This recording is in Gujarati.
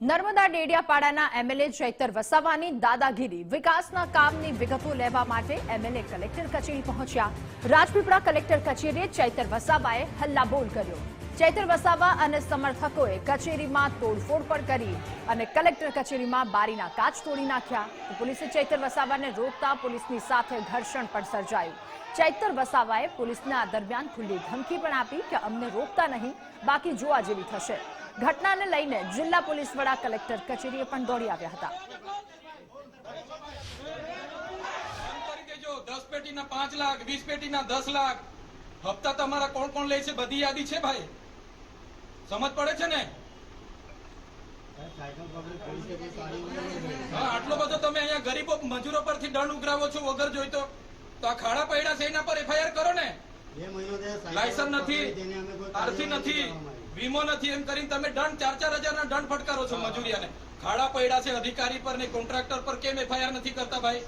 નર્મદા ડેડિયાપાડાના એમએલએ ચૈતર વસાવાની દાદાગીરી વિકાસના કામની વિગતો લેવા માટે એમએલએ કલેક્ટર કચેરી પહોંચ્યા। રાજપીપળા કલેક્ટર કચેરીએ ચૈતર વસાવાએ હલ્લાબોલ કર્યો। ચૈતર વસાવા અને સમર્થકોએ કચેરીમાં તોડફોડ પણ કરી અને કલેક્ટર કચેરીમાં બારીના કાચ તોડી નાખ્યા। તો પોલીસે ચૈતર વસાવાને રોકતા પોલીસની સાથે ઘર્ષણ પણ સર્જાયું। ચૈતર વસાવાએ પોલીસને આ દરમિયાન ખુલ્લી ધમકી પણ આપી કે અમને રોકતા નહીં, બાકી જોવા જેવી થશે। ઘટનાને લઈને જિલ્લા પોલીસ વડા કલેક્ટર કચેરીએ પણ દોડી આવ્યા હતા। 10 પેટીના 5 લાખ, 20 પેટીના 10 લાખ હપ્તા તમારા કોણ કોણ લે છે બધી યાદી છે ભાઈ, સમજ પડે છે ને? હા, આટલો બધો તમે અહીંયા ગરીબો મજૂરો પરથી દંડ ઉઘરાવો છો વગર જોઈતો, તો આ ખાડા પૈડા છે એના પર એફઆઈઆર કરો ને। લાયસન્સ નથી, આરસી નથી, વીમો નથી, એમ કરીને તમે દંડ 4-4 હજારના દંડ ફટકારો છો મજૂરિયાને। ખાડા પૈડા છે અધિકારી પર ને કોન્ટ્રાક્ટર પર, કેમ એફઆઈઆર નથી કરતા ભાઈ?